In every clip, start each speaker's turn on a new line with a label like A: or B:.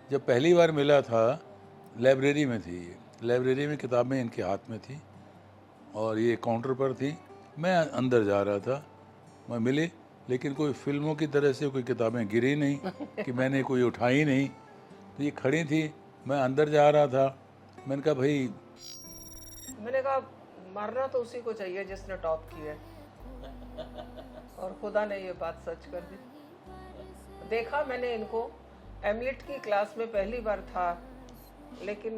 A: जब पहली बार मिला था लाइब्रेरी में थी, ये लाइब्रेरी में किताबें इनके हाथ में थी और ये काउंटर पर थी। मैं अंदर जा रहा था, मैं मिली, लेकिन कोई फिल्मों की तरह से कोई किताबें गिरी नहीं कि मैंने कोई उठाई नहीं। तो ये खड़ी थी, मैं अंदर जा रहा था। मैंने कहा भाई,
B: मैंने कहा मारना तो उसी को चाहिए जिसने टॉप किया है, और खुदा ने ये बात सच कर दी। देखा मैंने इनको एमलेट की क्लास में पहली बार था, लेकिन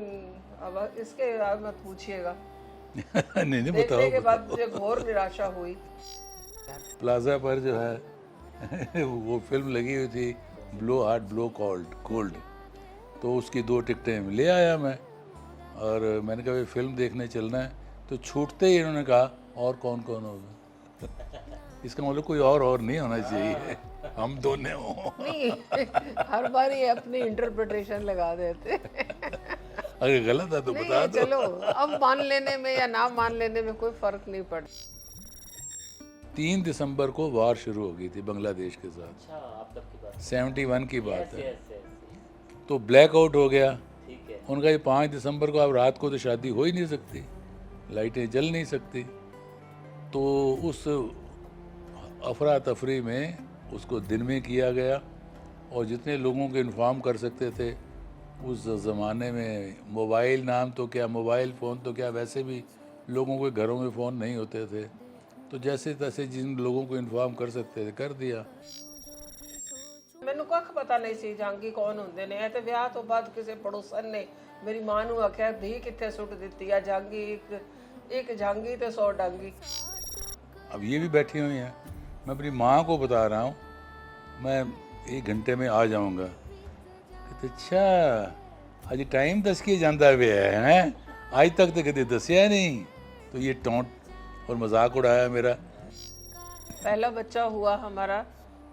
B: अब इसके बाद मत पूछिएगा।
A: नहीं
B: देखने
A: बताओ
B: के बाद
A: बताओ।
B: मुझे घोर निराशा हुई।
A: प्लाजा पर जो है वो फिल्म लगी हुई थी, ब्लो हार्ट ब्लो कोल्ड। तो उसकी 2 टिकटें ले आया मैं, और मैंने कहा भाई फिल्म देखने चलना है। तो छूटते ही इन्होंने कहा और कौन कौन होगा। इसका मतलब कोई और नहीं होना चाहिए, हम दोनों हों।
B: नहीं हर बार ये अपनी इंटरप्रिटेशन लगा देते।
A: अगर गलत है तो
B: नहीं
A: बता दो।
B: चलो, अब मान लेने में या ना मान लेने में कोई फर्क नहीं पड़ता।
A: 3 दिसंबर को वार शुरू हो गई थी बांग्लादेश के साथ।
C: अच्छा, आप तब की बात
A: 71 की बात है।
C: यस
A: तो ब्लैकआउट हो गया।
C: ठीक है।
A: उनका ये 5 दिसंबर को, अब रात को तो शादी हो ही नहीं सकती, लाइटें जल नहीं सकती। तो उस अफरा तफरी में उसको दिन में किया गया, और जितने लोगों को इन्फॉर्म कर सकते थे, उस ज़माने में मोबाइल नाम तो क्या, मोबाइल फ़ोन तो क्या, वैसे भी लोगों के घरों में फ़ोन नहीं होते थे। तो जैसे तैसे जिन लोगों को इन्फॉर्म कर सकते थे कर दिया।
B: ਮੈਨੂੰ ਕੱਖ ਪਤਾ ਨਹੀਂ ਸੀ ਜਾਂਗੀ ਕੌਣ ਹੁੰਦੇ ਨੇ। ਇਹ ਤੇ ਵਿਆਹ ਤੋਂ ਬਾਅਦ ਕਿਸੇ ਪੜੋਸਨ ਨੇ ਮੇਰੀ ਮਾਂ ਨੂੰ ਆਖਿਆ ਧੀ ਕਿੱਥੇ ਸੁੱਟ ਦਿੱਤੀ ਆ ਜਾਂਗੀ, ਇੱਕ ਜਾਂਗੀ ਤੇ 100 ਡਾਂਗੀ।
A: अब ये भी बैठी हुई हैं। मैं अपनी माँ को बता रहा हूँ, मैं 1 घंटे में आ जाऊँगा। कहते अच्छा अज टाइम दस के जाता पे है, आज तक तो कभी दसिया नहीं। तो ये टोंट और मजाक उड़ाया मेरा।
B: पहला बच्चा हुआ हमारा,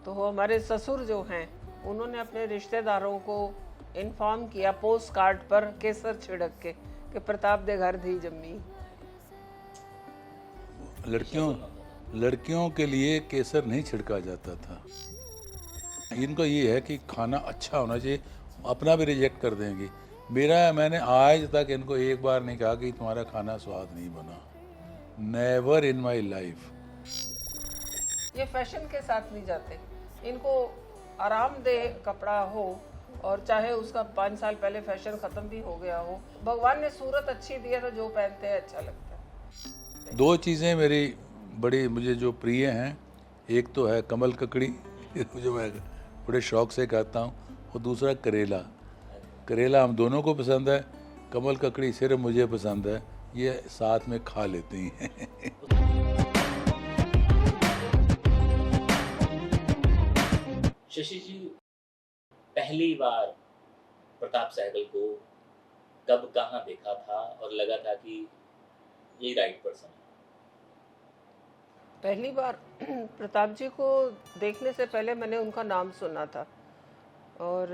B: तो वो हमारे ससुर जो हैं उन्होंने अपने रिश्तेदारों को इन्फॉर्म किया पोस्ट कार्ड पर केसर छिड़क के कि प्रताप दे घर धी जम्मी।
A: लड़कियों के लिए केसर नहीं छिड़का जाता था। इनका ये है कि खाना अच्छा होना चाहिए, अपना भी रिजेक्ट कर देंगे। मैंने आज तक इनको एक बार नहीं कहा कि तुम्हारा खाना स्वाद नहीं बना, नेवर इन माई लाइफ।
B: ये फैशन के साथ नहीं जाते, इनको आरामदेह कपड़ा हो, और चाहे उसका 5 साल पहले फैशन खत्म भी हो गया हो, भगवान ने सूरत अच्छी दी है तो जो पहनते हैं अच्छा लगता है।
A: 2 चीज़ें मेरी बड़ी मुझे जो प्रिय हैं, एक तो है कमल ककड़ी जो मैं बड़े शौक से खाता हूँ, और दूसरा करेला। करेला हम दोनों को पसंद है, कमल ककड़ी सिर्फ मुझे पसंद है, ये साथ में खा लेती हैं।
C: शशि जी, पहली बार प्रताप सहगल को कब कहाँ देखा था और लगा था कि ये राइट पर्सन है?
B: पहली बार प्रताप जी को देखने से पहले मैंने उनका नाम सुना था, और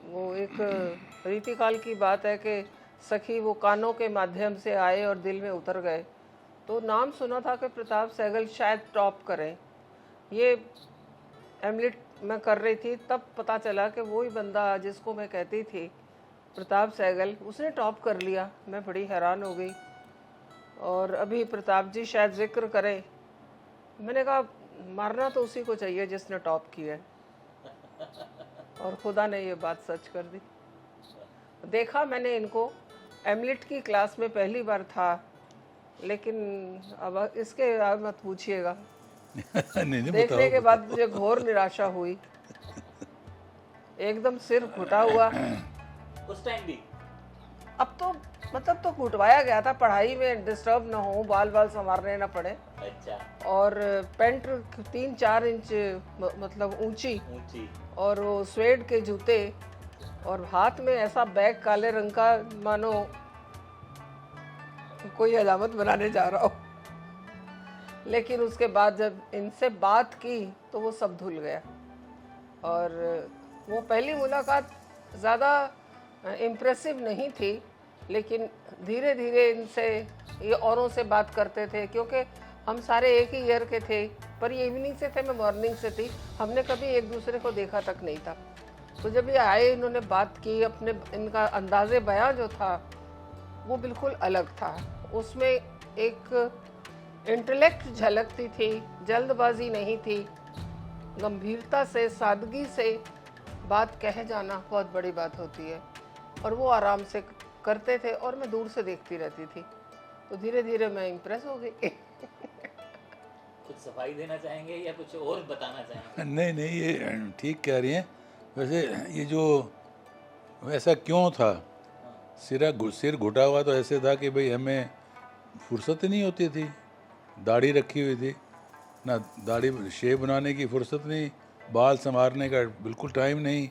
B: वो एक रीतिकाल की बात है कि सखी वो कानों के माध्यम से आए और दिल में उतर गए। तो नाम सुना था कि प्रताप सहगल शायद टॉप करें। ये एमलेट मैं कर रही थी, तब पता चला कि वही बंदा जिसको मैं कहती थी प्रताप सहगल, उसने टॉप कर लिया। मैं बड़ी हैरान हो गई। और अभी प्रताप जी शायद जिक्र करें, मैंने कहा मारना तो उसी को चाहिए जिसने टॉप किया है, और खुदा ने ये बात सच कर दी। देखा मैंने इनको एमलेट की क्लास में पहली बार था, लेकिन अब इसके बाद मत पूछिएगा।
A: नहीं
B: देखने
A: बताओ
B: के बाद मुझे घोर निराशा हुई, एकदम सिर घुटा हुआ।
C: उस टाइम भी
B: अब तो मतलब तो घुटवाया गया था, पढ़ाई में डिस्टर्ब ना हो, बाल संवारने ना पड़े,
C: अच्छा,
B: और पैंट 3-4 इंच मतलब ऊंची, और वो स्वेड के जूते, और हाथ में ऐसा बैग काले रंग का मानो कोई हजामत बनाने जा रहा हो। लेकिन उसके बाद जब इनसे बात की तो वो सब धुल गया, और वो पहली मुलाकात ज़्यादा इम्प्रेसिव नहीं थी, लेकिन धीरे धीरे इनसे ये औरों से बात करते थे, क्योंकि हम सारे एक ही ईयर के थे, पर ये इवनिंग से थे, मैं मॉर्निंग से थी। हमने कभी एक दूसरे को देखा तक नहीं था। तो जब ये आए, इन्होंने बात की, अपने इनका अंदाज़े बयां जो था वो बिल्कुल अलग था। उसमें एक इंटेलेक्ट झलकती थी, जल्दबाजी नहीं थी, गंभीरता से, सादगी से बात कह जाना बहुत बड़ी बात होती है। और वो आराम से करते थे और मैं दूर से देखती रहती थी, तो धीरे धीरे मैं इम्प्रेस हो गई।
C: कुछ सफाई देना चाहेंगे या कुछ और बताना चाहेंगे?
A: नहीं नहीं, ये ठीक कह रही हैं। वैसे ये जो ऐसा क्यों था, सिर घुटा हुआ तो ऐसे था कि भाई हमें फुर्सत ही नहीं होती थी, दाढ़ी रखी हुई थी ना, दाढ़ी शेव बनाने की फुर्सत नहीं, बाल संवारने का बिल्कुल टाइम नहीं,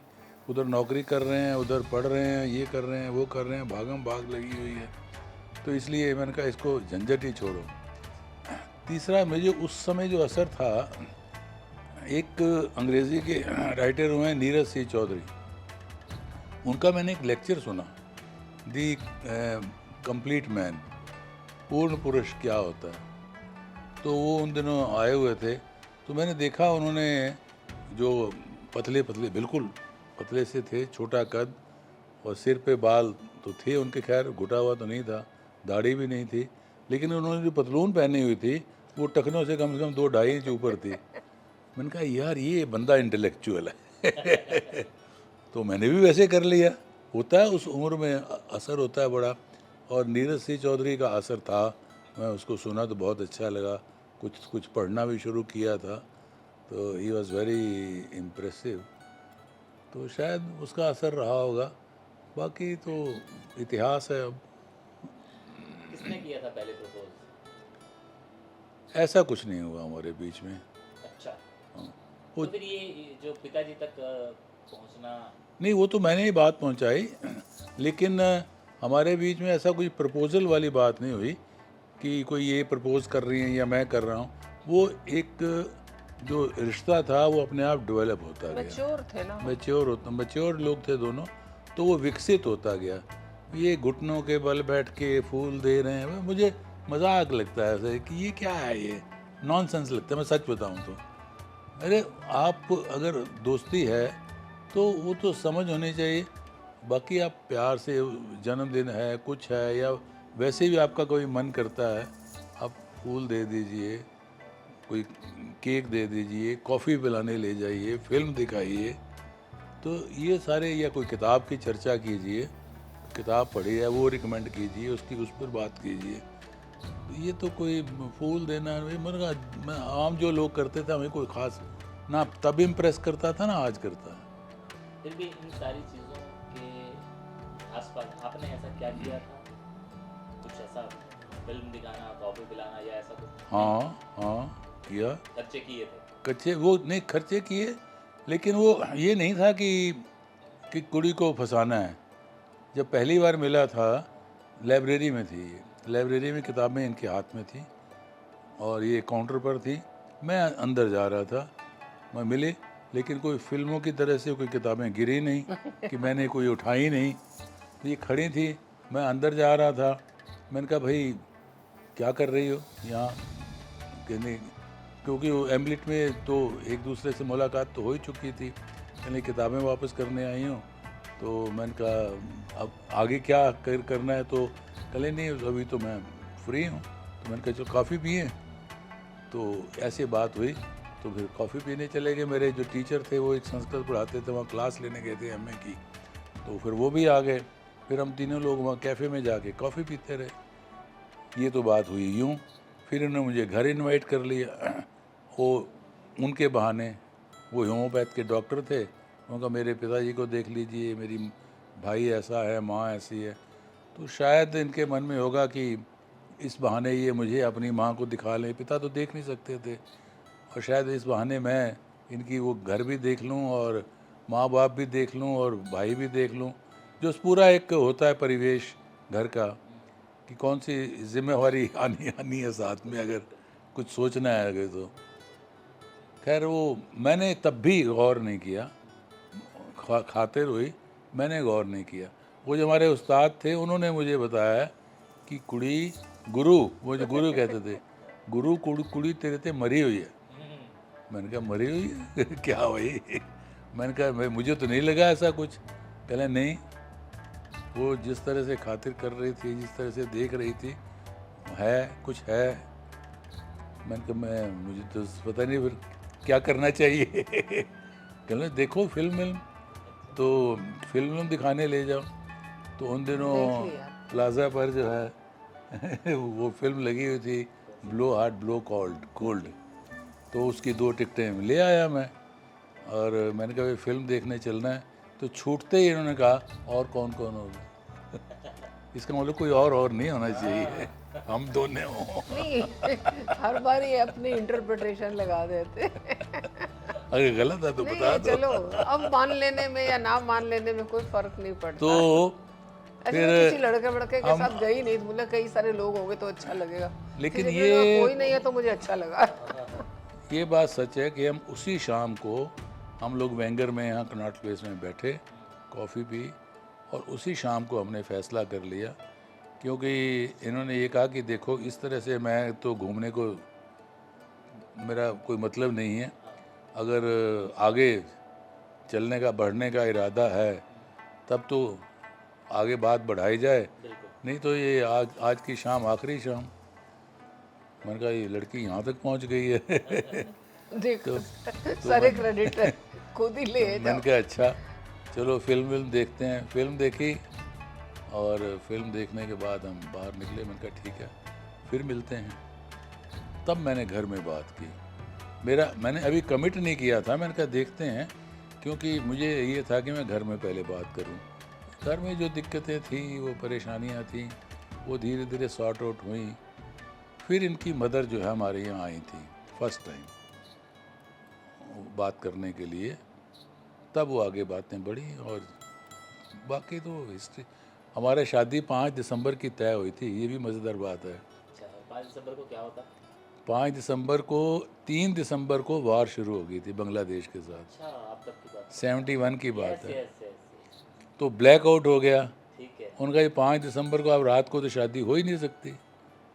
A: उधर नौकरी कर रहे हैं, उधर पढ़ रहे हैं, ये कर रहे हैं, वो कर रहे हैं, भागम भाग लगी हुई है। तो इसलिए मैंने कहा इसको झंझट ही छोड़ो। तीसरा, मुझे उस समय जो असर था, एक अंग्रेज़ी के राइटर हुए हैं नीरज सिंह चौधरी, उनका मैंने एक लेक्चर सुना, दी कंप्लीट मैन, पूर्ण पुरुष क्या होता है। तो वो उन दिनों आए हुए थे, तो मैंने देखा उन्होंने जो पतले पतले, बिल्कुल पतले से थे, छोटा कद, और सिर पे बाल तो थे उनके, खैर घुटा हुआ तो नहीं था, दाढ़ी भी नहीं थी, लेकिन उन्होंने जो पतलून पहनी हुई थी वो टखनों से कम 2-2.5 इंच ऊपर थी। मैंने कहा यार ये बंदा इंटेलेक्चुअल है। तो मैंने भी वैसे कर लिया। होता है उस उम्र में, असर होता है बड़ा। और नीरज सिंह चौधरी का असर था, मैं उसको सुना तो बहुत अच्छा लगा, कुछ पढ़ना भी शुरू किया था, तो ही वॉज़ वेरी इम्प्रेसिव। तो शायद उसका असर रहा होगा, बाकी तो इतिहास है। अब
C: किसने किया था पहले प्रपोज?
A: ऐसा कुछ नहीं हुआ हमारे बीच में।
C: अच्छा,
A: हाँ।
C: तो फिर ये जो पिताजी तक पहुंचना,
A: नहीं, वो तो मैंने ही बात पहुंचाई, लेकिन हमारे बीच में ऐसा कोई प्रपोजल वाली बात नहीं हुई कि कोई ये प्रपोज कर रही हैं या मैं कर रहा हूँ। वो एक जो रिश्ता था वो अपने आप डेवलप होता गया,
B: मैच्योर थे ना।
A: मैच्योर लोग थे दोनों, तो वो विकसित होता गया। ये घुटनों के बल बैठ के फूल दे रहे हैं, मुझे मजाक लगता है ऐसे कि ये क्या है, ये नॉनसेंस लगता है, मैं सच बताऊं तो। अरे आप अगर दोस्ती है तो वो तो समझ होनी चाहिए, बाकी आप प्यार से, जन्मदिन है, कुछ है, या वैसे भी आपका कोई मन करता है, आप फूल दे दीजिए, कोई केक दे दीजिए, कॉफ़ी पिलाने ले जाइए, फिल्म दिखाइए, तो ये सारे, या कोई किताब की चर्चा कीजिए, किताब पढ़ी है वो रिकमेंड कीजिए, उसकी उस पर बात कीजिए। ये तो कोई फूल देना, मैं आम जो लोग करते थे, हमें कोई ख़ास ना तब इम्प्रेस करता था ना आज करता है।
C: फिर भी इन सारी चीज़ों के आसपास आपने ऐसा क्या किया था? कुछ ऐसा, फिल्म दिखाना, कॉफी पिलाना या ऐसा कुछ?
A: हाँ किया।
C: खर्चे किए थे?
A: कच्चे वो नहीं खर्चे किए, लेकिन वो ये नहीं था कि कुड़ी को फंसाना है। जब पहली बार मिला था, लाइब्रेरी में थी, ये लाइब्रेरी में किताबें इनके हाथ में थी और ये काउंटर पर थी, मैं अंदर जा रहा था, मैं मिले, लेकिन कोई फिल्मों की तरह से कोई किताबें गिरी नहीं कि मैंने कोई उठाई नहीं, तो ये खड़ी थी, मैं अंदर जा रहा था। मैंने कहा भाई क्या कर रही हो यहाँ, कहने, क्योंकि वो एम्बलेट में तो एक दूसरे से मुलाकात तो हो ही चुकी थी, कहने किताबें वापस करने आई हूँ। तो मैंने कहा अब आगे क्या करना है, तो कहले नहीं अभी तो मैं फ्री हूँ। तो मैंने कहा चलो कॉफ़ी पिए, तो ऐसे बात हुई, तो फिर कॉफ़ी पीने चले गए। मेरे जो टीचर थे वो एक संस्कृत पढ़ाते थे, वहाँ क्लास लेने गए थे एमए की, तो फिर वो भी आ गए, फिर हम तीनों लोग वहाँ कैफ़े में जाके कॉफ़ी पीते रहे। ये तो बात हुई यूँ। फिर उन्होंने मुझे घर इनवाइट कर लिया, वो उनके बहाने, वो होम्योपैथ के डॉक्टर थे, उनका मेरे पिताजी को देख लीजिए, मेरी भाई ऐसा है, माँ ऐसी है, तो शायद इनके मन में होगा कि इस बहाने ये मुझे अपनी माँ को दिखा लें, पिता तो देख नहीं सकते थे, और शायद इस बहाने मैं इनकी वो घर भी देख लूँ और माँ बाप भी देख लूँ और भाई भी देख लूँ, जो पूरा एक होता है परिवेश घर का, कि कौन सी जिम्मेवारी आनी है साथ में, अगर कुछ सोचना है अगर तो। खैर वो मैंने तब भी गौर नहीं किया, खातिर हुई, मैंने गौर नहीं किया। वो जो हमारे उस्ताद थे उन्होंने मुझे बताया कि कुड़ी गुरु, वो जो गुरु कहते थे, गुरु कुड़ी तेरे ते मरी हुई है। मैंने कहा मरी हुई है क्या भाई, मैंने कहा भाई मुझे तो नहीं लगा ऐसा कुछ। कहले नहीं, वो जिस तरह से खातिर कर रही थी, जिस तरह से देख रही थी, है कुछ है। मैंने कहा मुझे तो पता नहीं फिर क्या करना चाहिए। कहले देखो फिल्म। तो फिल्म दिखाने ले जाओ। तो उन दिनों
B: देख लिया।
A: प्लाजा पर जो है वो फिल्म लगी हुई थी, ब्लो हार्ट ब्लो कोल्ड। तो उसकी 2 टिकटें ले आया मैं, और मैंने कहा भाई फिल्म देखने चलना है। तो छूटते ही इन्होंने कहा और कौन कौन होगा। इसका मतलब कोई और नहीं होना चाहिए, हम दोनों हों।
B: नहीं, हर बार ये अपनी इंटरप्रिटेशन लगा देते।
A: अगर गलत है तो
B: नहीं,
A: बता
B: ये
A: दो।
B: चलो, अब मान लेने में या ना मान लेने में कोई फर्क नहीं पड़ता।
A: तो
B: ऐसे
A: फिर
B: मैं किसी लड़के के
A: हम-
B: साथ गई नहीं, तो मुझे कई सारे लोग होंगे तो अच्छा लगेगा।
A: लेकिन
B: किसी
A: ये-
B: जगह कोई नहीं है तो मुझे अच्छा लगा।
A: ये बात सच है कि हम उसी शाम को हम लोग वेंगर में यहाँ कनॉट प्लेस में बैठे, कॉफ़ी पी, और उसी शाम को हमने फैसला कर लिया, क्योंकि इन्होंने ये कहा कि देखो इस तरह से मैं तो घूमने को मेरा कोई मतलब नहीं है, अगर आगे चलने का बढ़ने का इरादा है तब तो आगे बात बढ़ाई जाए,
C: बिल्कुल।
A: नहीं तो ये आज की शाम आखिरी शाम। मैंने कहा ये लड़की यहाँ तक पहुँच गई है।
B: देखो, सारे क्रेडिट खुद ही ले
A: मैंने
B: जाओ।
A: कहा अच्छा चलो फिल्म देखते हैं। फिल्म देखी, और फिल्म देखने के बाद हम बाहर निकले। मैंने कहा ठीक है फिर मिलते हैं। तब मैंने घर में बात की। मैंने अभी कमिट नहीं किया था, मैंने कहा देखते हैं, क्योंकि मुझे ये था कि मैं घर में पहले बात करूं। घर में जो दिक्कतें थी, वो परेशानियां थी, वो धीरे धीरे सॉर्ट आउट हुई। फिर इनकी मदर जो है हमारे यहाँ आई थी फर्स्ट टाइम बात करने के लिए, तब वो आगे बातें बढ़ी, और बाकी तो हिस्ट्री। हमारे शादी 5 दिसंबर की तय हुई थी, ये भी मज़ेदार बात है।
C: अच्छा, 5 दिसंबर को क्या होता?
A: 5 दिसंबर को 3 दिसंबर को वार शुरू हो गई थी बांग्लादेश के साथ।
C: अच्छा, आप तब की बात?
A: 71 की बात
C: यस
A: है।
C: Yes yes.
A: तो ब्लैकआउट हो गया।
C: ठीक है।
A: उनका ये 5 दिसंबर को, अब रात को तो शादी हो ही नहीं सकती,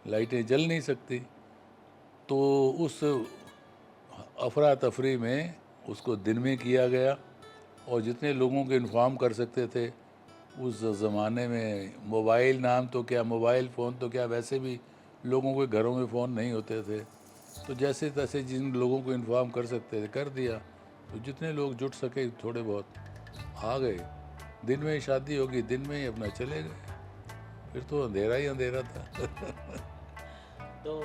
A: लाइटें जल नहीं सकती। तो उस अफरा तफरी में उसको दिन में किया गया, और जितने लोगों को इन्फॉर्म कर सकते थे, उस ज़माने में मोबाइल नाम तो क्या, मोबाइल फ़ोन तो क्या, वैसे भी लोगों के घरों में फ़ोन नहीं होते थे। तो जैसे तैसे जिन लोगों को इन्फॉर्म कर सकते थे कर दिया। तो जितने लोग जुट सके थोड़े बहुत आ गए। दिन में ही शादी होगी, दिन में ही अपना चले गए। फिर तो अंधेरा ही अंधेरा था।
C: तो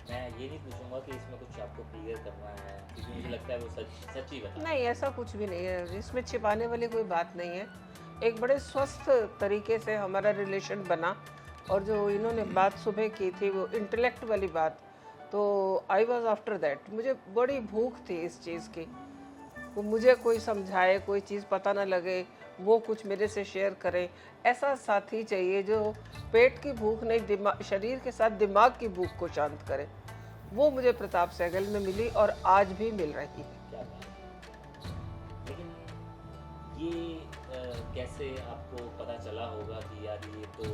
C: मैं ये नहीं पूछूंगा कि इसमें कुछ आपको क्लियर करना है, क्योंकि मुझे लगता है वो सच ही बता।
B: नहीं, ऐसा कुछ भी नहीं है, इसमें छिपाने वाली कोई बात नहीं है। एक बड़े स्वस्थ तरीके से हमारा रिलेशन बना, और जो इन्होंने बात सुबह की थी वो इंटेलेक्ट वाली बात, तो आई वॉज आफ्टर दैट। मुझे बड़ी भूख थी इस चीज़ की, वो मुझे कोई समझाए, कोई चीज़ पता ना लगे, वो कुछ मेरे से शेयर करे। ऐसा साथी चाहिए जो पेट की भूख नहीं, दिमाग, शरीर के साथ दिमाग की भूख को शांत करे। वो मुझे प्रताप सहगल में मिली, और आज भी मिल रही है।
C: क्या बात है। लेकिन ये कैसे आपको पता चला होगा कि यार ये तो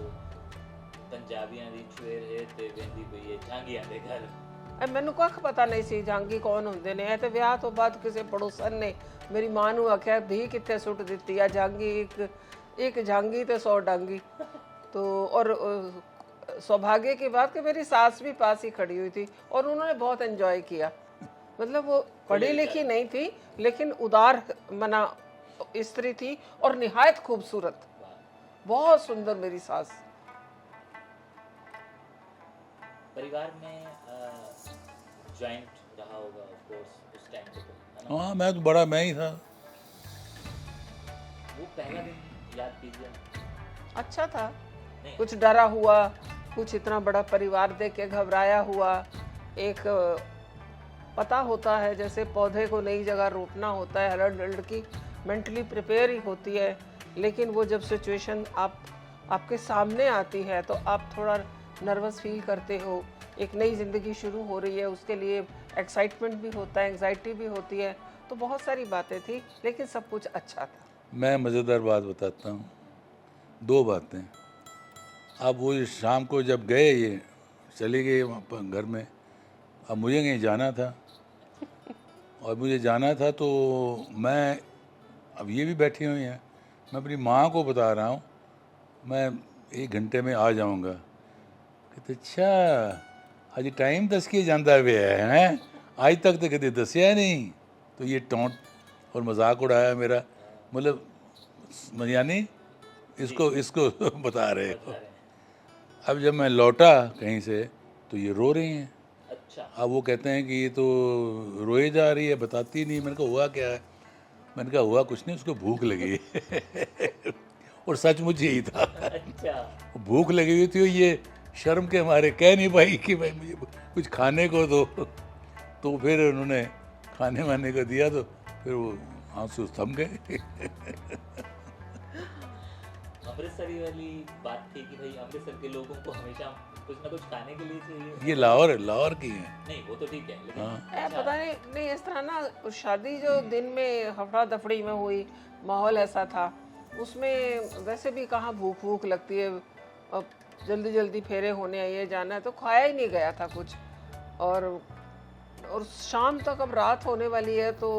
C: पंजाबियां दी छुएर है ते वेंदी पई है झांगियां दे घर?
B: मैनू कख पता नहीं सी झांगी कौन होंदे ने। ते विआह तो बाद किसी पड़ोसन ने मेरी मां नू आख्या धी कित्थे सुट दित्ती आ झांगी, एक झांगी ते 100 डांगी। तो और सौभाग्य की बात कि मेरी सास भी पास ही खड़ी हुई थी, और उन्होंने बहुत एंजॉय किया। मतलब वो पढ़ी लिखी नहीं थी, लेकिन उदार मना स्त्री थी, और निहायत खूबसूरत, बहुत सुंदर मेरी सास।
C: परिवार में जॉइंट रहा होगा ऑफ कोर्स उस टाइम पे, तो है ना?
A: हाँ, मैं तो बड़ा मैं ही था।
C: वो पहला दिन याद कीजिए ना।
B: अच्छा था,
C: नहीं।
B: कुछ डरा हुआ, कुछ इतना बड़ा परिवार देख के घबराया हुआ। एक पता होता है जैसे पौधे को नई जगह रोपना होता है, हर लड़की मेंटली प्रिपेयर ही होती है, लेकिन वो जब सिचुएशन आपके सामने आती है तो आप थोड़ा नर्वस फील करते हो। एक नई ज़िंदगी शुरू हो रही है, उसके लिए एक्साइटमेंट भी होता है, एंग्जाइटी भी होती है, तो बहुत सारी बातें थी, लेकिन सब कुछ अच्छा था।
A: मैं मज़ेदार बात बताता हूँ, 2 बातें। अब वो शाम को जब गए, ये चले गए वहाँ पर घर में, अब मुझे कहीं जाना था। और मुझे जाना था तो मैं, अब ये भी बैठी हुई हैं, मैं अपनी माँ को बता रहा हूँ मैं 1 घंटे में आ जाऊँगा। कहते अच्छा अज टाइम दस के जाता पिया है, आज तक तो कभी दसिया नहीं। तो ये टोंट और मजाक उड़ाया मेरा, मतलब यानी इसको इसको बता रहे हो।
C: बता रहे हैं।
A: अब जब मैं लौटा कहीं से तो ये रो रही हैं।
C: अच्छा,
A: अब वो कहते हैं कि ये तो रोए जा रही है, बताती नहीं। मैंने कहा हुआ क्या है? मैंने कहा हुआ कुछ नहीं, उसको भूख लगी है। और सचमुच यही था,
C: अच्छा,
A: भूख लगी हुई थी। और ये शर्म के मारे कह नहीं पाई कि भाई मुझे कुछ खाने को दो। तो फिर उन्होंने खाने वाने को दिया तो फिर वो आंसू थम गए।
C: अमृतसरी वाली बात थी कि भाई अमृतसर के लोगों को हमेशा कुछ ना कुछ खाने के लिए चाहिए।
A: ये लाहौर लाहौर की हैं।
C: नहीं वो तो ठीक है, लेकिन
A: हाँ।
B: पता नहीं इस तरह ना शादी जो दिन में हफड़ा दफड़ी में हुई, माहौल ऐसा था, उसमें वैसे भी कहाँ भूख भूख लगती है। अब जल्दी जल्दी फेरे होने ये जाना है तो खाया ही नहीं गया था कुछ। और शाम तक अब रात होने वाली है तो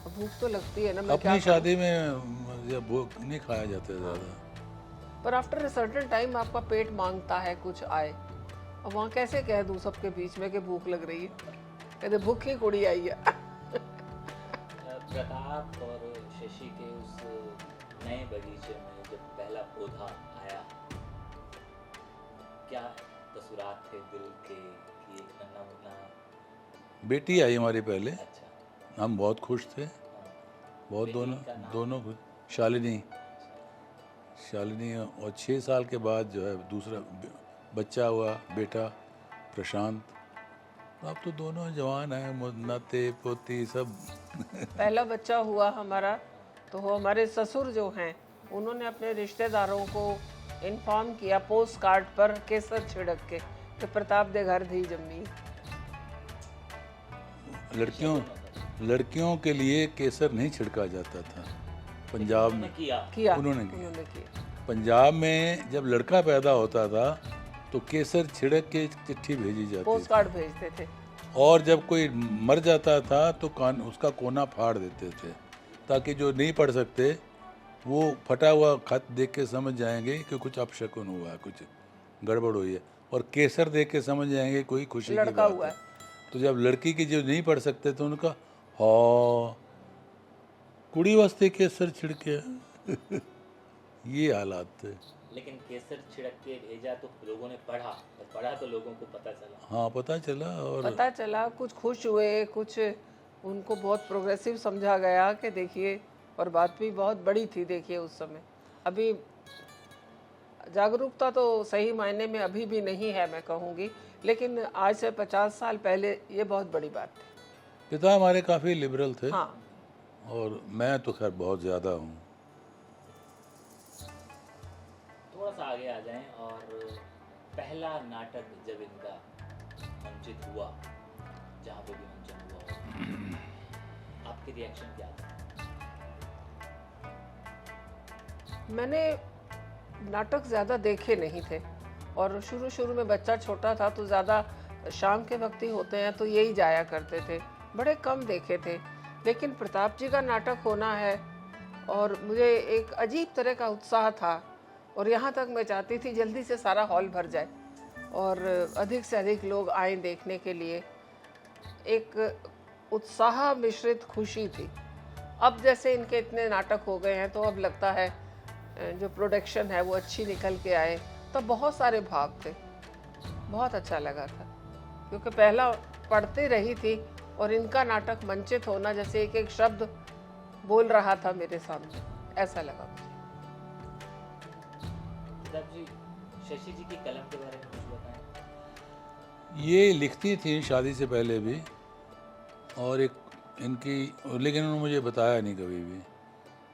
B: भूख तो लगती है ना। मैं क्या
A: अपनी शादी में ये भूख नहीं खाया जाता ज़्यादा।
B: पर आफ्टर सर्टेन टाइम आपका पेट मांगता है कुछ आए। अब वहाँ कैसे कह दूँ सबके बीच में कि भूख लग रही है? कहते भूखी कुड़ी आई है।
C: प्रताप और शशि के उस नए बगीचे में जब पहला पौधा आया, क्या तसुरात थे दिल के कि एक नन्हा मुन्ना?
A: बेटी आई हमारी पहले,
C: अच्छा,
A: हम बहुत खुश थे, बहुत
C: बेटी
A: दोनों
C: का नाम?
A: दोनों खुश। शालिनी, शालिनी। और 6 साल के बाद जो है दूसरा बच्चा हुआ, बेटा प्रशांत। अब तो दोनों जवान हैं, नाते पोती सब।
B: पहला बच्चा हुआ हमारा तो वो हमारे ससुर जो हैं उन्होंने अपने रिश्तेदारों को इन्फॉर्म किया पोस्ट कार्ड पर केसर छिड़क के कि प्रताप दे घर धी जम्मी।
A: लड़कियों के लिए केसर नहीं छिड़का जाता था पंजाब में।
B: किया
A: उन्होंने
B: किया।
A: पंजाब में जब लड़का पैदा होता था तो केसर छिड़क के चिट्ठी भेजी जाती
B: पोस्ट कार्ड भेजते थे।
A: और जब कोई मर जाता था तो उसका कोना फाड़ देते थे ताकि जो नहीं पढ़ सकते वो फटा हुआ खत देख के समझ जाएंगे कि कुछ अपशकुन हुआ है, कुछ गड़बड़ हुई है। और केसर देख के समझ जाएंगे कोई खुशी की
B: लड़का
A: बात
B: हुआ
A: है।
B: है।
A: तो जब लड़की की जो नहीं पढ़ सकते तो उनका हाँ कुड़ी वास्ते केसर छिड़के। ये हालात थे।
C: लेकिन केसर छिड़क के भेजा तो लोगों ने पढ़ा, और पढ़ा तो लोगों को पता चला।
A: हाँ पता चला। और
B: पता चला, कुछ खुश हुए, कुछ उनको बहुत प्रोग्रेसिव समझा गया कि देखिए। और बात भी बहुत बड़ी थी देखिए उस समय। अभी जागरूकता तो सही मायने में अभी भी नहीं है मैं कहूँगी, लेकिन आज से 50 साल पहले ये बहुत बड़ी बात थी।
A: पिता हमारे काफ़ी लिबरल थे।
B: हाँ।
A: और मैं तो खैर बहुत ज़्यादा हूँ।
C: थोड़ा सा आगे आ जाएं और पहला नाटक जब इनका मंचित हुआ, जहाँ पे भी मंचन हुआ, आपके रिएक्शन क्या था?
B: मैंने नाटक ज़्यादा देखे नहीं थे और शुरू में बच्चा छोटा था तो ज़्यादा शाम के वक्त ही होते हैं तो यही जाया करते थे, बड़े कम देखे थे। लेकिन प्रताप जी का नाटक होना है और मुझे एक अजीब तरह का उत्साह था और यहाँ तक मैं चाहती थी जल्दी से सारा हॉल भर जाए और अधिक से अधिक लोग आए देखने के लिए। एक उत्साह मिश्रित खुशी थी। अब जैसे इनके इतने नाटक हो गए हैं तो अब लगता है जो प्रोडक्शन है वो अच्छी निकल के आए। तब बहुत सारे भाव थे, बहुत अच्छा लगा था क्योंकि पहला पढ़ते रही थी और इनका नाटक मंचित होना जैसे एक एक शब्द बोल रहा था मेरे सामने, ऐसा लगा मुझे।
C: प्रताप जी, शशि जी की कलम के बारे में कुछ बताएं।
A: ये लिखती थी शादी से पहले भी और एक इनकी, लेकिन उन्होंने मुझे बताया नहीं कभी भी।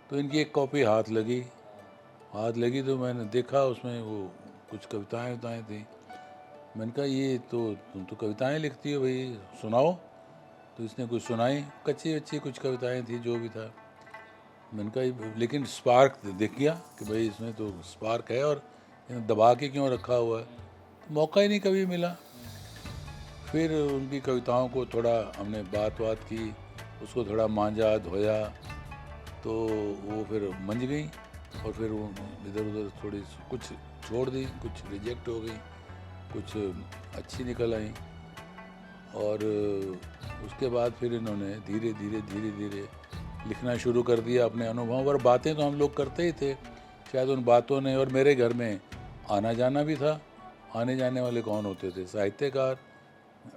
A: तो इनकी एक कॉपी हाथ लगी तो मैंने देखा उसमें वो कुछ कविताएं थी। मैंने कहा ये तो तुम तो कविताएं लिखती हो भाई, सुनाओ। तो इसने कुछ सुनाई, कच्ची अच्छी कुछ कविताएं थी जो भी था। मैंने कहा लेकिन स्पार्क दिख गया कि भाई इसमें तो स्पार्क है और दबा के क्यों रखा हुआ है। तो मौका ही नहीं कभी मिला। फिर उनकी कविताओं को थोड़ा हमने बात की उसको थोड़ा मांजा धोया तो वो फिर मंज गई और फिर वो इधर उधर थोड़ी कुछ छोड़ दी, कुछ रिजेक्ट हो गई, कुछ अच्छी निकल आई। और उसके बाद फिर इन्होंने धीरे धीरे लिखना शुरू कर दिया अपने अनुभव। और बातें तो हम लोग करते ही थे, शायद उन बातों ने, और मेरे घर में आना जाना भी था। आने जाने वाले कौन होते थे? साहित्यकार,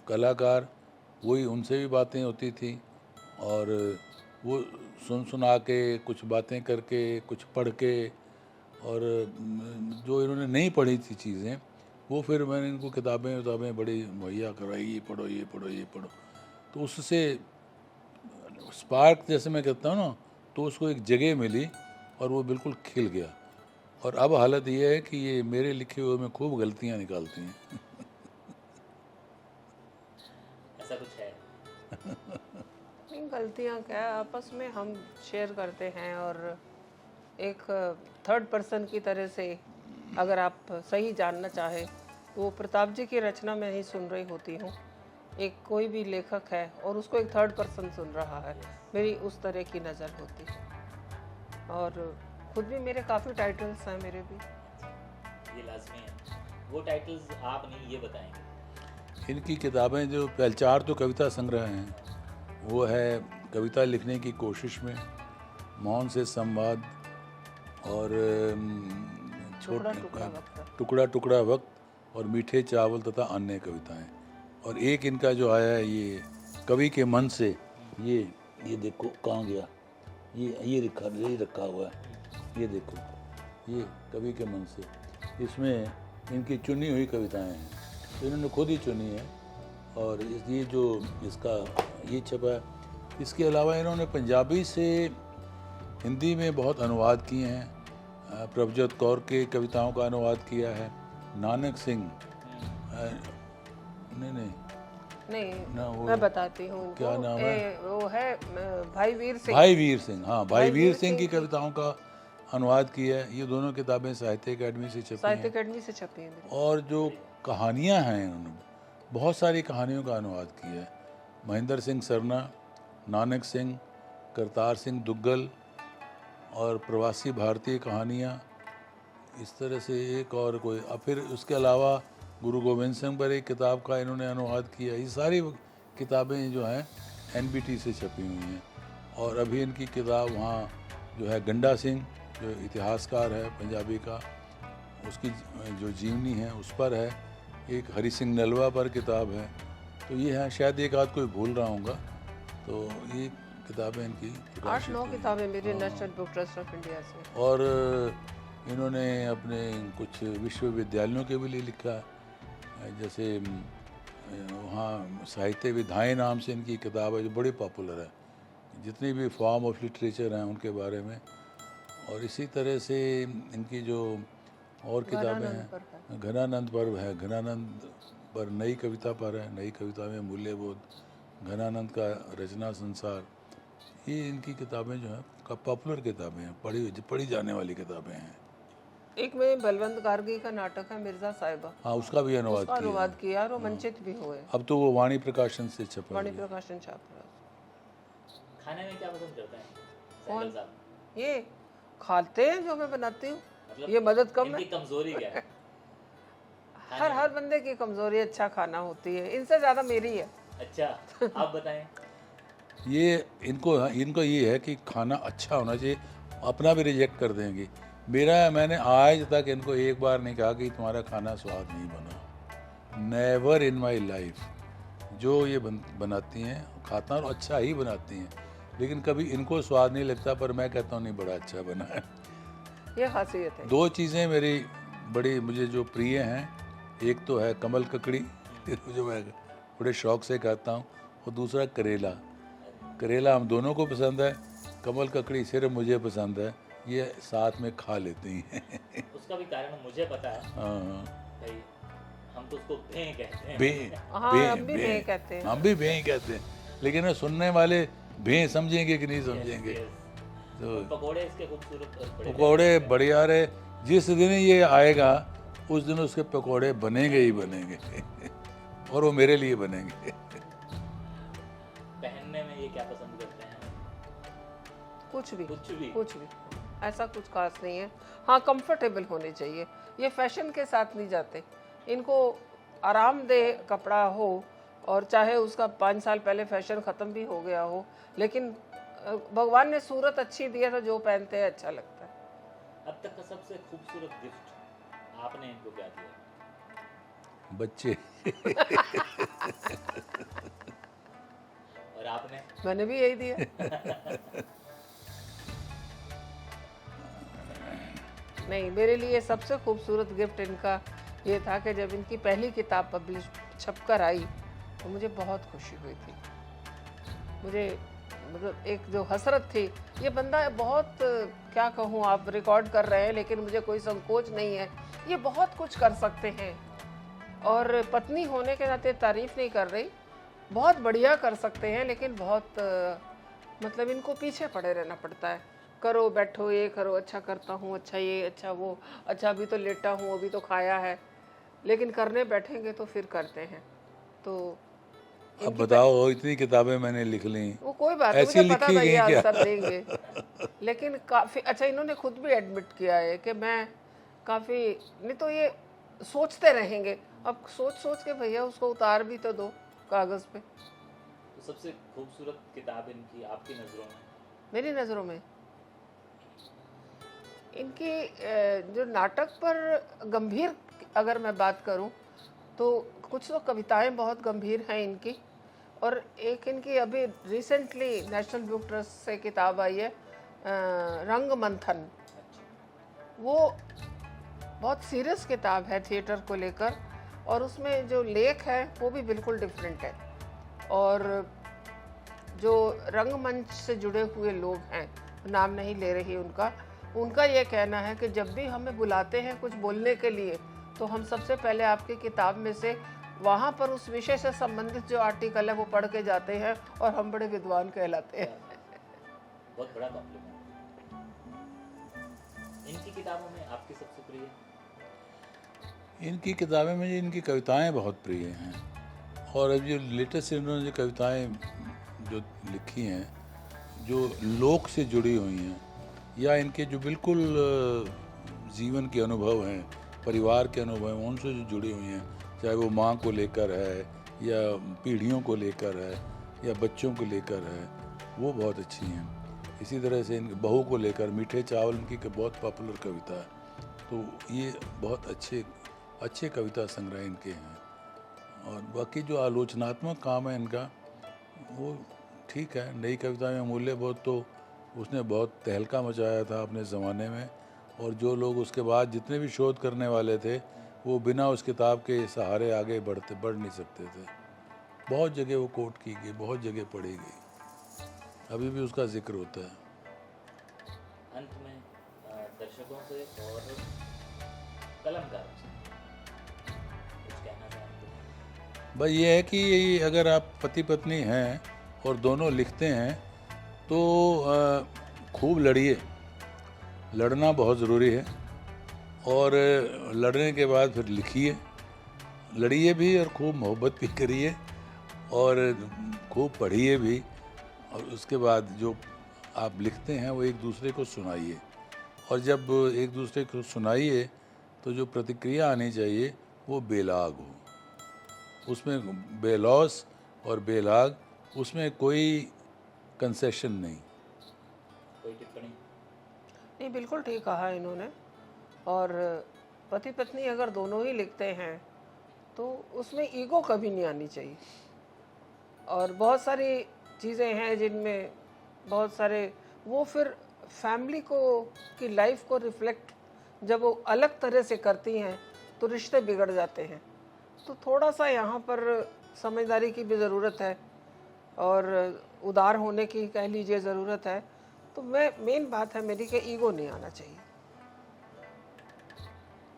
A: कलाकार, वही, उनसे भी बातें होती थी। और वो सुना के, कुछ बातें करके, कुछ पढ़ के, और जो इन्होंने नहीं पढ़ी थी चीज़ें वो फिर मैंने इनको किताबें बड़ी मुहैया करवाई, ये पढ़ो ये पढ़ो ये पढ़ो। तो उससे स्पार्क जैसे मैं कहता हूँ ना, तो उसको एक जगह मिली और वो बिल्कुल खिल गया। और अब हालत ये है कि ये मेरे लिखे हुए में खूब गलतियाँ निकालती हैं।
C: ऐसा कुछ है?
B: नहीं, गलतियाँ क्या है, आपस में हम शेयर करते हैं। और एक थर्ड पर्सन की तरह से अगर आप सही जानना चाहे तो वो प्रताप जी की रचना में ही सुन रही होती हूँ। एक कोई भी लेखक है और उसको एक थर्ड पर्सन सुन रहा है, मेरी उस तरह की नज़र होती है। और खुद भी मेरे काफ़ी टाइटल्स हैं मेरे भी।
C: ये लाजमी है। वो टाइटल्स आप नहीं, ये बताएंगे?
A: इनकी किताबें जो चार तो कविता संग्रह हैं, वो है कविता लिखने की कोशिश में, मौन से संवाद, और टुकड़ा टुकड़ा वक्त, और मीठे चावल तथा अन्य कविताएं। और एक इनका जो आया है ये कवि के मन से, ये देखो कहाँ गया, ये रखा हुआ है, ये देखो, ये कवि के मन से। इसमें इनकी चुनी हुई कविताएं हैं, तो इन्होंने खुद ही चुनी है। और ये जो इसका ये छपा है, इसके अलावा इन्होंने पंजाबी से हिंदी में बहुत अनुवाद किए हैं। प्रभजोत कौर के कविताओं का अनुवाद किया है। नानक सिंह,
B: नहीं
A: ना, वो
B: मैं बताती हूँ उनको।
A: क्या नाम है?
B: वो है भाई वीर सिंह।
A: भाई वीर सिंह, हाँ, भाई वीर सिंह की कविताओं का अनुवाद किया है। ये दोनों किताबें साहित्य अकेडमी से छपी
B: साहित्य
A: हैं।
B: अकेडमी से छपी है।
A: और जो कहानियाँ हैं, इन्होंने बहुत सारी कहानियों का अनुवाद किया है। महेंद्र सिंह सरना, नानक सिंह, करतार सिंह दुग्गल, और प्रवासी भारतीय कहानियाँ, इस तरह से एक और कोई। अब फिर उसके अलावा गुरु गोविंद सिंह पर एक किताब का इन्होंने अनुवाद किया। ये सारी किताबें जो हैं NBT से छपी हुई हैं। और अभी इनकी किताब वहाँ जो है गंडा सिंह, जो इतिहासकार है पंजाबी का, उसकी जो जीवनी है उस पर है। एक हरि सिंह नलवा पर किताब है। तो ये है, शायद एक आध कोई भूल रहा हूँगा। तो ये किताबें इनकी
B: 8-9 किताबें मेरी national book trust of India से।
A: और इन्होंने अपने कुछ विश्वविद्यालयों के भी लिए लिखा है। जैसे वहाँ साहित्य विधाएँ नाम से इनकी किताब है, जो बड़ी पॉपुलर है, जितनी भी फॉर्म ऑफ लिटरेचर हैं उनके बारे में। और इसी तरह से इनकी जो और किताबें हैं, घनानंद पर है, घनानंद पर नई कविता पर है, नई कविता में मूल्यबोध, घनानंद का रचना संसार। ये इनकी किताबें जो हैं पॉपुलर किताबें हैं, पढ़ी जाने वाली किताबें हैं।
B: एक में बलवंत गार्गी का नाटक है मिर्जा साहिबा,
A: हाँ, उसका भी अनुवाद
B: किया और मंचित भी हुए।
A: अब तो वो वाणी प्रकाशन से छपा
B: वाणी
A: है।
B: प्रकाशन छाप रहा।
C: खाने में क्या पसंद करते हैं
B: कौन?
C: सहगल साहब?
B: ये खाते हैं जो मैं बनाती हूँ।
C: मतलब
B: ये मदद कम
C: इनकी
B: है।
C: कमजोरी क्या है?
B: हर बंदे की कमजोरी अच्छा खाना होती है, इनसे ज्यादा मेरी है।
C: अच्छा, आप बताएं।
A: ये इनको ये है कि खाना अच्छा होना चाहिए। अपना भी रिजेक्ट कर देंगे। मैंने आज तक इनको एक बार नहीं कहा कि तुम्हारा खाना स्वाद नहीं बना। Never in my life. जो ये बनाती हैं, खाता हूँ, अच्छा ही बनाती हैं, लेकिन कभी इनको स्वाद नहीं लगता, पर मैं कहता हूँ नहीं, बड़ा अच्छा बना है।
B: ये खासियत है।
A: 2 चीज़ें मेरी बड़ी मुझे जो प्रिय हैं, एक तो है कमल ककड़ी जो मैं बड़े शौक से खाता हूँ, और दूसरा करेला। करेला हम दोनों को पसंद है, कमल ककड़ी सिर्फ मुझे पसंद है। ये साथ में खा लेती हैं।
C: उसका भी कारण मुझे पता है।
A: हाँ,
C: भाई हम तो उसको भें कहते हैं।
B: हम भी भें कहते हैं।
A: हम भी भें कहते हैं, लेकिन सुनने वाले भें समझेंगे कि नहीं समझेंगे। तो
C: पकोड़े इसके खूबसूरत
A: पकोड़े बढ़िया रहे। जिस दिन ये आएगा उस दिन उसके पकोड़े बनेंगे ही बनेंगे। और वो मेरे लिए बनेंगे।
C: पहनने में ये क्या पसंद करते हैं?
B: कुछ भी
C: कुछ भी
B: कुछ भी ऐसा कुछ खास नहीं है। हाँ, कंफर्टेबल होने चाहिए, ये फैशन के साथ नहीं जाते। इनको आरामदेह कपड़ा हो, और चाहे उसका 5 साल पहले फैशन ख़त्म भी हो गया हो, लेकिन भगवान ने सूरत अच्छी दी है तो जो पहनते हैं अच्छा लगता है।
C: अब तक का सबसे खूबसूरत गिफ्ट आपने इनको क्या दिया?
A: बच्चे।
C: और आपने?
B: मैंने भी यही दिया। नहीं, मेरे लिए सबसे खूबसूरत गिफ्ट इनका ये था कि जब इनकी पहली किताब पब्लिश छपकर आई तो मुझे बहुत खुशी हुई थी। मुझे मतलब एक जो हसरत थी, ये बंदा बहुत, क्या कहूँ, आप रिकॉर्ड कर रहे हैं लेकिन मुझे कोई संकोच नहीं है, ये बहुत कुछ कर सकते हैं। और पत्नी होने के नाते तारीफ नहीं कर रही, बहुत बढ़िया कर सकते हैं, लेकिन बहुत मतलब इनको पीछे पड़े रहना पड़ता है। करो, बैठो, ये करो, अच्छा करता हूँ, अच्छा ये, अच्छा वो, अच्छा अभी तो लेटा हूँ, अभी तो खाया है, लेकिन करने बैठेंगे तो फिर करते हैं। तो
A: अब बताओ, इतनी किताबें मैंने लिख ली,
B: वो कोई बात नहीं,
A: ऐसी
B: मुझे पता
A: लिखी
B: था ये
A: गई क्या?
B: आंसर देंगे, लेकिन काफ़ी अच्छा इन्होंने खुद भी एडमिट किया है कि मैं काफ़ी, नहीं तो ये सोचते रहेंगे। अब सोच सोच के भैया उसको उतार भी तो दो कागज़ पे।
C: तो सबसे खूबसूरत किताब इनकी आपकी नज़रों में?
B: मेरी नज़रों में इनकी जो नाटक पर गंभीर अगर मैं बात करूं तो कुछ तो कविताएं बहुत गंभीर हैं इनकी, और एक इनकी अभी रिसेंटली नेशनल बुक ट्रस्ट से किताब आई है रंग मंथन। वो बहुत सीरियस किताब है थिएटर को लेकर, और उसमें जो लेख है वो भी बिल्कुल डिफरेंट है। और जो रंगमंच से जुड़े हुए लोग हैं, नाम नहीं ले रही उनका ये कहना है कि जब भी हमें बुलाते हैं कुछ बोलने के लिए तो हम सबसे पहले आपकी किताब में से वहाँ पर उस विषय से संबंधित जो आर्टिकल है वो पढ़ के जाते हैं, और हम बड़े विद्वान कहलाते हैं।
C: बहुत बड़ा कॉम्प्लीमेंट। इनकी किताबों में आपकी सबसे प्रिय?
A: इनकी किताबें में इनकी कविताएं बहुत प्रिय हैं, और अब जो लेटेस्ट इन्होंने जो कविताएं जो लिखी हैं, जो लोक से जुड़ी हुई हैं, या इनके जो बिल्कुल जीवन के अनुभव हैं, परिवार के अनुभव हैं, उनसे जो जुड़ी हुई हैं, चाहे वो माँ को लेकर है, या पीढ़ियों को लेकर है, या बच्चों को लेकर है, वो बहुत अच्छी हैं। इसी तरह से इनके बहू को लेकर मीठे चावल इनकी बहुत पॉपुलर कविता है। तो ये बहुत अच्छे कविता संग्रह इनके हैं। और बाकी जो आलोचनात्मक काम है इनका, वो ठीक है। नई कविता में मूल्य बोध तो उसने बहुत तहलका मचाया था अपने ज़माने में, और जो लोग उसके बाद जितने भी शोध करने वाले थे वो बिना उस किताब के सहारे आगे बढ़ नहीं सकते थे। बहुत जगह वो कोट की गई, बहुत जगह पढ़ी गई, अभी भी उसका जिक्र होता है।
C: अंत में दर्शकों से और कलमकारों से कुछ कहना चाहेंगे?
A: बस ये है कि अगर आप पति पत्नी हैं और दोनों लिखते हैं तो खूब लड़िए। लड़ना बहुत ज़रूरी है, और लड़ने के बाद फिर लिखिए, लड़िए भी, और खूब मोहब्बत भी करिए, और खूब पढ़िए भी, और उसके बाद जो आप लिखते हैं वो एक दूसरे को सुनाइए। और जब एक दूसरे को सुनाइए तो जो प्रतिक्रिया आनी चाहिए वो बेलाग हो, उसमें बेलौस और बेलाग, उसमें कोई कंसेशन नहीं।
C: कोई टिप्पणी?
B: नहीं, बिल्कुल ठीक कहा इन्होंने। और पति पत्नी अगर दोनों ही लिखते हैं तो उसमें ईगो कभी नहीं आनी चाहिए। और बहुत सारी चीज़ें हैं जिनमें बहुत सारे वो फिर फैमिली को की लाइफ को रिफ्लेक्ट जब वो अलग तरह से करती हैं तो रिश्ते बिगड़ जाते हैं। तो थोड़ा सा यहाँ पर समझदारी की भी ज़रूरत है, और उदार होने की कह लीजिए ज़रूरत है। तो मेन बात है मेरी कि ईगो नहीं आना चाहिए।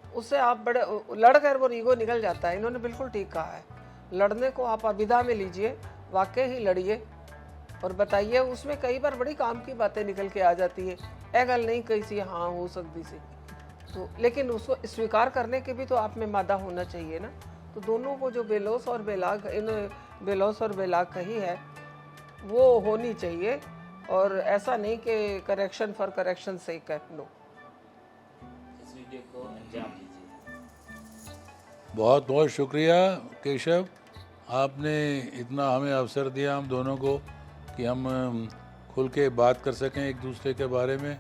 B: उससे आप बड़े लड़कर वो ईगो निकल जाता है। इन्होंने बिल्कुल ठीक कहा है, लड़ने को आप अभिधा में लीजिए, वाकई ही लड़िए और बताइए। उसमें कई बार बड़ी काम की बातें निकल के आ जाती है, ए गल नहीं कही सी, हाँ हो सकती सी, तो लेकिन उसको स्वीकार करने के भी तो आप में मादा होना चाहिए ना। तो दोनों को जो बेलौस और बेलाग, इन बेलौस और बेलाग कही है वो होनी चाहिए। और ऐसा नहीं कि करेक्शन फॉर करेक्शन सेक है, नो।
C: इस वीडियो को अंजाम दीजिए।
A: बहुत बहुत शुक्रिया केशव, आपने इतना हमें अवसर दिया हम दोनों को कि हम खुल के बात कर सकें एक दूसरे के बारे में।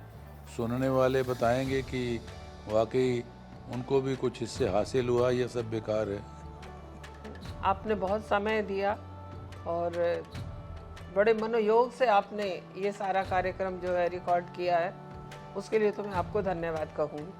A: सुनने वाले बताएंगे कि वाकई उनको भी कुछ इससे हासिल हुआ, यह सब बेकार है।
B: आपने बहुत समय दिया और बड़े मनोयोग से आपने ये सारा कार्यक्रम जो है रिकॉर्ड किया है, उसके लिए तो मैं आपको धन्यवाद कहूँगी।